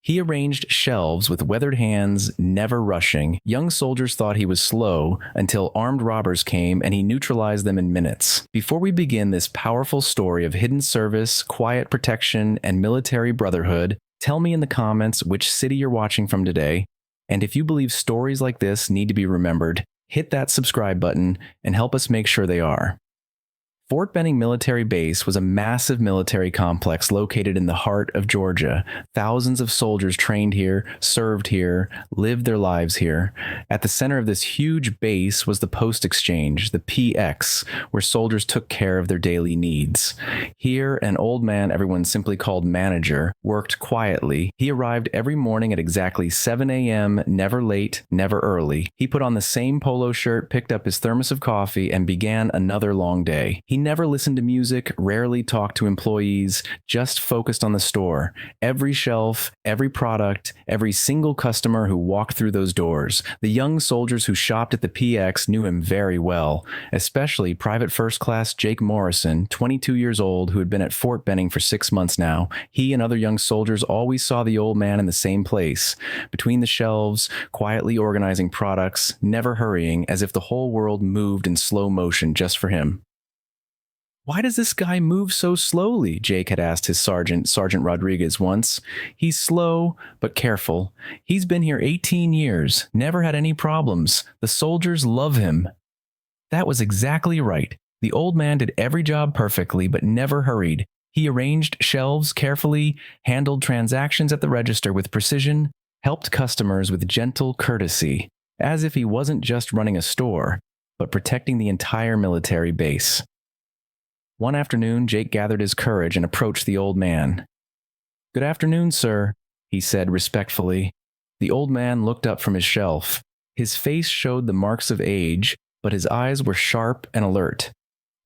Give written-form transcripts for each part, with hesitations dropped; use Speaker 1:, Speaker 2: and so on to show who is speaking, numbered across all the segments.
Speaker 1: He arranged shelves with weathered hands, never rushing. Young soldiers thought he was slow until armed robbers came and he neutralized them in minutes. Before we begin this powerful story of hidden service, quiet protection, and military brotherhood, tell me in the comments which city you're watching from today. And if you believe stories like this need to be remembered, hit that subscribe button and help us make sure they are. Fort Benning Military Base was a massive military complex located in the heart of Georgia. Thousands of soldiers trained here, served here, lived their lives here. At the center of this huge base was the Post Exchange, the PX, where soldiers took care of their daily needs. Here, an old man everyone simply called Manager worked quietly. He arrived every morning at exactly 7 a.m., never late, never early. He put on the same polo shirt, picked up his thermos of coffee, and began another long day. He never listened to music, rarely talked to employees, just focused on the store. Every shelf, every product, every single customer who walked through those doors. The young soldiers who shopped at the PX knew him very well, especially Private First Class Jake Morrison, 22 years old, who had been at Fort Benning for 6 months now. He and other young soldiers always saw the old man in the same place, between the shelves, quietly organizing products, never hurrying, as if the whole world moved in slow motion just for him. "Why does this guy move so slowly?" Jake had asked his sergeant, Sergeant Rodriguez, once. "He's slow, but careful. He's been here 18 years, never had any problems. The soldiers love him." That was exactly right. The old man did every job perfectly, but never hurried. He arranged shelves carefully, handled transactions at the register with precision, helped customers with gentle courtesy, as if he wasn't just running a store, but protecting the entire military base. One afternoon, Jake gathered his courage and approached the old man. "Good afternoon, sir," he said respectfully. The old man looked up from his shelf. His face showed the marks of age, but his eyes were sharp and alert.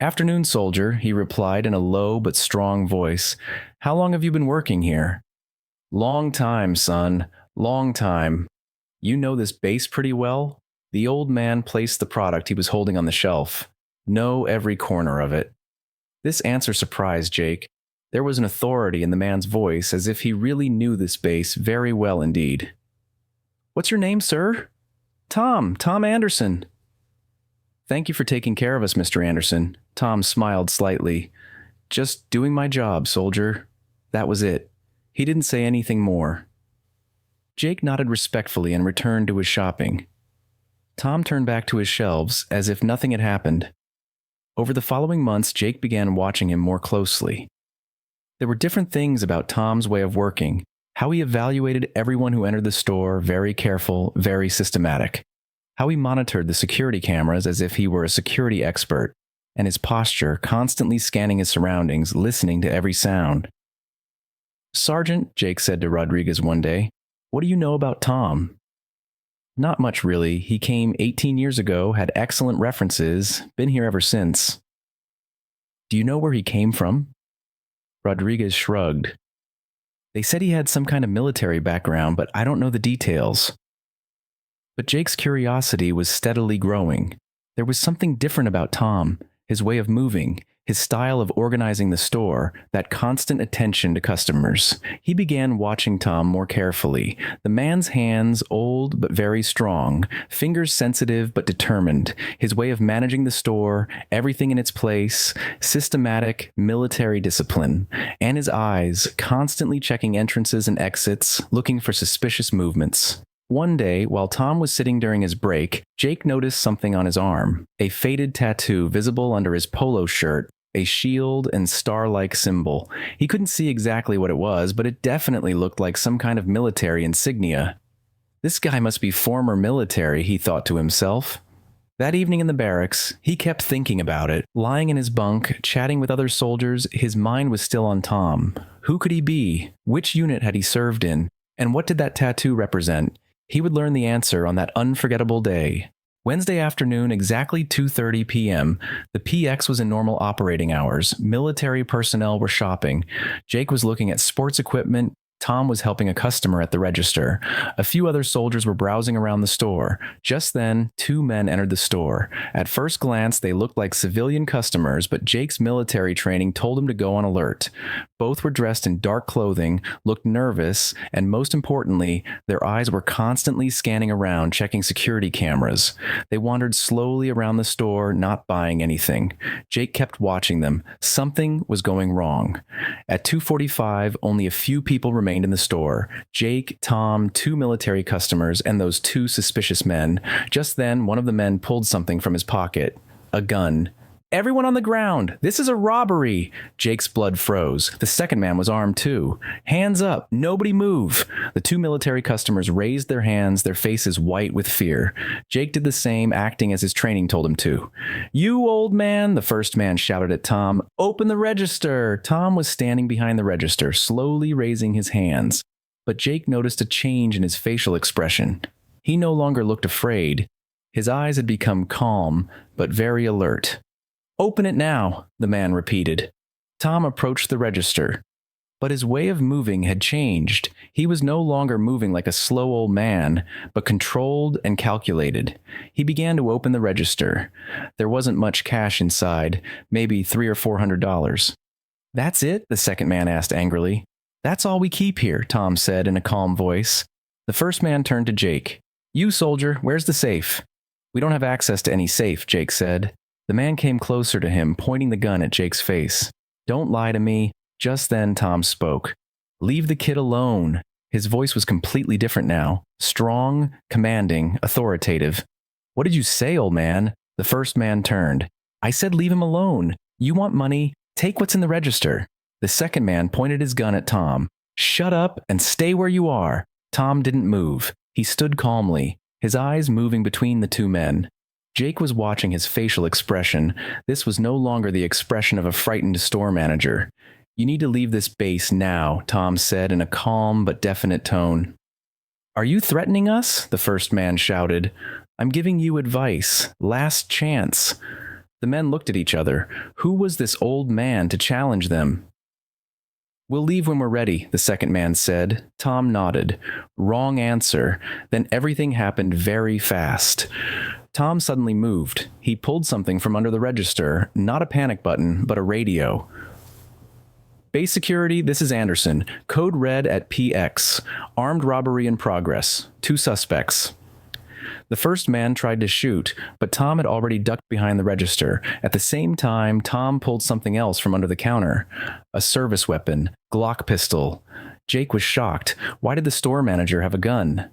Speaker 1: "Afternoon, soldier," he replied in a low but strong voice. "How long have you been working here?" "Long time, son. Long time. You know this base pretty well?" The old man placed the product he was holding on the shelf. "Know every corner of it." This answer surprised Jake. There was an authority in the man's voice, as if he really knew this base very well indeed. "What's your name, sir?" Tom Anderson." "Thank you for taking care of us, Mr. Anderson." Tom smiled slightly. "Just doing my job, soldier." That was it. He didn't say anything more. Jake nodded respectfully and returned to his shopping. Tom turned back to his shelves as if nothing had happened. Over the following months, Jake began watching him more closely. There were different things about Tom's way of working, how he evaluated everyone who entered the store, very careful, very systematic, how he monitored the security cameras as if he were a security expert, and his posture, constantly scanning his surroundings, listening to every sound. "Sergeant," Jake said to Rodriguez one day, "what do you know about Tom?" "Not much, really. He came 18 years ago, had excellent references, been here ever since." "Do you know where he came from?" Rodriguez shrugged. "They said he had some kind of military background, but I don't know the details." But Jake's curiosity was steadily growing. There was something different about Tom, his way of moving, his style of organizing the store, that constant attention to customers. He began watching Tom more carefully. The man's hands, old but very strong, fingers sensitive but determined, his way of managing the store, everything in its place, systematic military discipline, and his eyes, constantly checking entrances and exits, looking for suspicious movements. One day, while Tom was sitting during his break, Jake noticed something on his arm, a faded tattoo visible under his polo shirt, a shield and star-like symbol. He couldn't see exactly what it was, but it definitely looked like some kind of military insignia. "This guy must be former military," he thought to himself. That evening in the barracks, he kept thinking about it. Lying in his bunk, chatting with other soldiers, his mind was still on Tom. Who could he be? Which unit had he served in? And what did that tattoo represent? He would learn the answer on that unforgettable day. Wednesday afternoon, exactly 2:30 p.m., the PX was in normal operating hours. Military personnel were shopping. Jake was looking at sports equipment. Tom was helping a customer at the register. A few other soldiers were browsing around the store. Just then, two men entered the store. At first glance, they looked like civilian customers, but Jake's military training told him to go on alert. Both were dressed in dark clothing, looked nervous, and most importantly, their eyes were constantly scanning around, checking security cameras. They wandered slowly around the store, not buying anything. Jake kept watching them. Something was going wrong. At 2:45, only a few people remained in the store. Jake, Tom, 2 military customers, and those 2 suspicious men. Just then, one of the men pulled something from his pocket. A gun. "Everyone on the ground! This is a robbery!" Jake's blood froze. The second man was armed too. "Hands up! Nobody move!" The 2 military customers raised their hands, their faces white with fear. Jake did the same, acting as his training told him to. "You old man!" the first man shouted at Tom. "Open the register!" Tom was standing behind the register, slowly raising his hands. But Jake noticed a change in his facial expression. He no longer looked afraid. His eyes had become calm, but very alert. "Open it now," the man repeated. Tom approached the register. But his way of moving had changed. He was no longer moving like a slow old man, but controlled and calculated. He began to open the register. There wasn't much cash inside, maybe $300 or $400. "That's it?" the second man asked angrily. "That's all we keep here," Tom said in a calm voice. The first man turned to Jake. "You, soldier, where's the safe?" "We don't have access to any safe," Jake said. The man came closer to him, pointing the gun at Jake's face. "Don't lie to me." Just then, Tom spoke. "Leave the kid alone." His voice was completely different now. Strong, commanding, authoritative. "What did you say, old man?" The first man turned. "I said leave him alone. You want money? Take what's in the register." The second man pointed his gun at Tom. "Shut up and stay where you are." Tom didn't move. He stood calmly, his eyes moving between the 2 men. Jake was watching his facial expression. This was no longer the expression of a frightened store manager. "You need to leave this base now," Tom said in a calm but definite tone. "Are you threatening us?" the first man shouted. "I'm giving you advice. Last chance." The men looked at each other. Who was this old man to challenge them? "We'll leave when we're ready," the second man said. Tom nodded. Wrong answer. Then everything happened very fast. Tom suddenly moved. He pulled something from under the register, not a panic button, but a radio. "Base security, this is Anderson. Code red at PX. Armed robbery in progress. 2 suspects." The first man tried to shoot, but Tom had already ducked behind the register. At the same time, Tom pulled something else from under the counter. A service weapon. Glock pistol. Jake was shocked. Why did the store manager have a gun?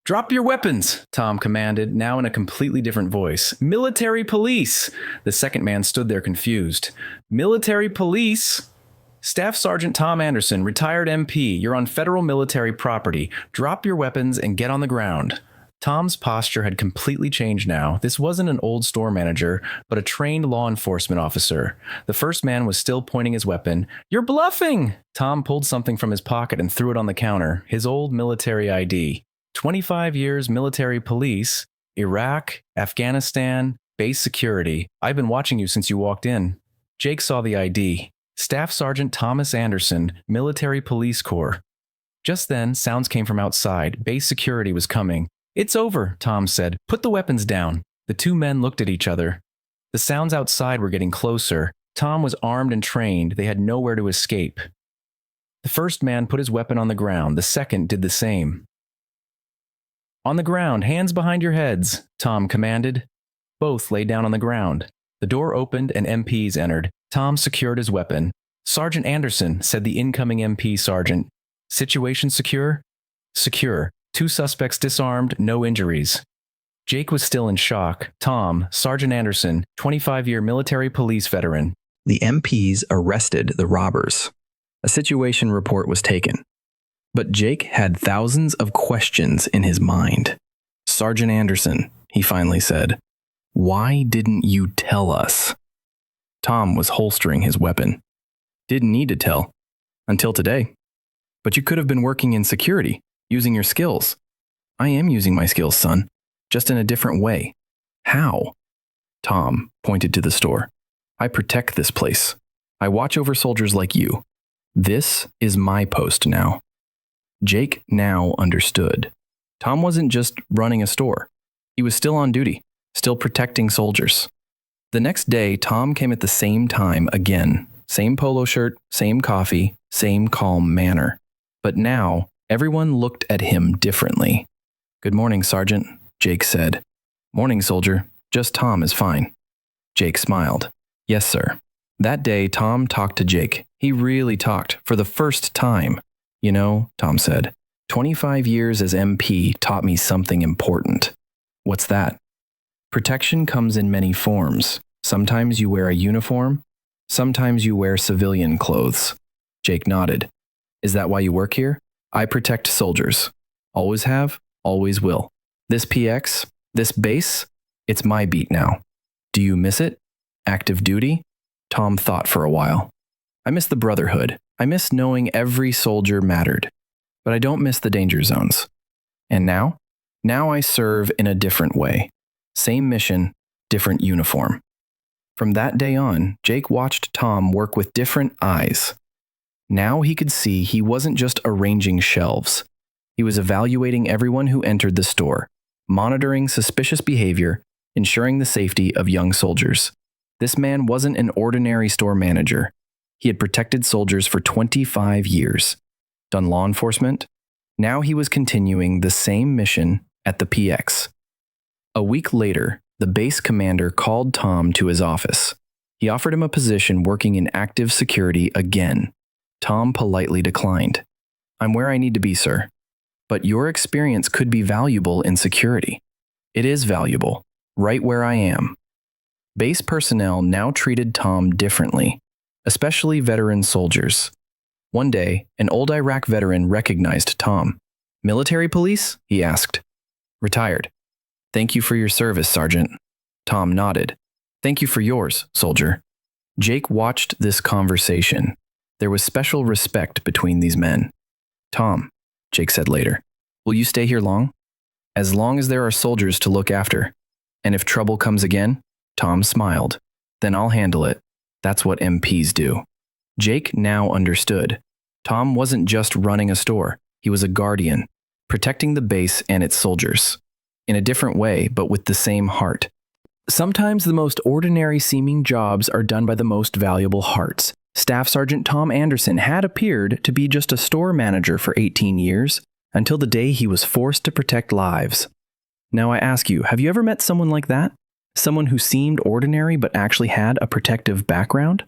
Speaker 1: "Drop your weapons," Tom commanded, now in a completely different voice. "Military police!" The second man stood there confused. "Military police?" "Staff Sergeant Tom Anderson, retired MP. You're on federal military property. Drop your weapons and get on the ground." Tom's posture had completely changed now. This wasn't an old store manager, but a trained law enforcement officer. The first man was still pointing his weapon. "You're bluffing!" Tom pulled something from his pocket and threw it on the counter. His old military ID. 25 years military police, Iraq, Afghanistan, base security. "I've been watching you since you walked in." Jake saw the ID. Staff Sergeant Thomas Anderson, Military Police Corps. Just then, sounds came from outside. Base security was coming. "It's over," Tom said. "Put the weapons down." The 2 men looked at each other. The sounds outside were getting closer. Tom was armed and trained. They had nowhere to escape. The first man put his weapon on the ground. The second did the same. "On the ground, hands behind your heads," Tom commanded. Both lay down on the ground. The door opened and MPs entered. Tom secured his weapon. "Sergeant Anderson," said the incoming MP sergeant. "Situation secure?" "Secure. 2 suspects disarmed, no injuries." Jake was still in shock. Tom, Sergeant Anderson, 25-year military police veteran.
Speaker 2: The MPs arrested the robbers. A situation report was taken. But Jake had thousands of questions in his mind. "Sergeant Anderson," he finally said, "why didn't you tell us?" Tom was holstering his weapon. "Didn't need to tell. Until today. But you could have been working in security, using your skills." "I am using my skills, son. Just in a different way." "How?" Tom pointed to the store. "I protect this place. I watch over soldiers like you. This is my post now." Jake now understood. Tom wasn't just running a store. He was still on duty, still protecting soldiers. The next day, Tom came at the same time again.
Speaker 1: same polo shirt, same coffee, same calm manner. But now, everyone looked at him differently. "Good morning, Sergeant," Jake said. "Morning, soldier. Just Tom is fine." Jake smiled. "Yes, sir." That day, Tom talked to Jake. He really talked, for the first time. "You know," Tom said, 25 years as MP taught me something important." "What's that?" "Protection comes in many forms. Sometimes you wear a uniform. Sometimes you wear civilian clothes." Jake nodded. "Is that why you work here?" "I protect soldiers. Always have, always will. This PX, this base, it's my beat now." "Do you miss it? Active duty?" Tom thought for a while. "I miss the brotherhood. I miss knowing every soldier mattered. But I don't miss the danger zones." "And now?" "Now I serve in a different way. Same mission, different uniform." From that day on, Jake watched Tom work with different eyes. Now he could see he wasn't just arranging shelves. He was evaluating everyone who entered the store, monitoring suspicious behavior, ensuring the safety of young soldiers. This man wasn't an ordinary store manager. He had protected soldiers for 25 years. Done law enforcement. Now he was continuing the same mission at the PX. A week later, the base commander called Tom to his office. He offered him a position working in active security again. Tom politely declined. "I'm where I need to be, sir. But your experience could be valuable in security." "It is valuable, right where I am." Base personnel now treated Tom differently, especially veteran soldiers. One day, an old Iraq veteran recognized Tom. "Military police?" he asked. "Retired." "Thank you for your service, Sergeant." Tom nodded. "Thank you for yours, soldier." Jake watched this conversation. There was special respect between these men. "Tom," Jake said later, "will you stay here long?" "As long as there are soldiers to look after. And if trouble comes again?" Tom smiled. "Then I'll handle it. That's what MPs do." Jake now understood. Tom wasn't just running a store. He was a guardian, protecting the base and its soldiers. In a different way, but with the same heart. Sometimes the most ordinary seeming jobs are done by the most valuable hearts. Staff Sergeant Tom Anderson had appeared to be just a store manager for 18 years, until the day he was forced to protect lives. Now I ask you, have you ever met someone like that? Someone who seemed ordinary but actually had a protective background?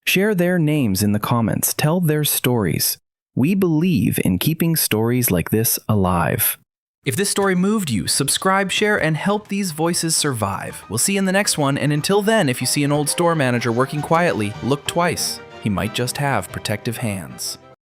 Speaker 1: Share their names in the comments. Tell their stories. We believe in keeping stories like this alive. If this story moved you, subscribe, share, and help these voices survive. We'll see you in the next one, and until then, if you see an old store manager working quietly, look twice. He might just have protective hands.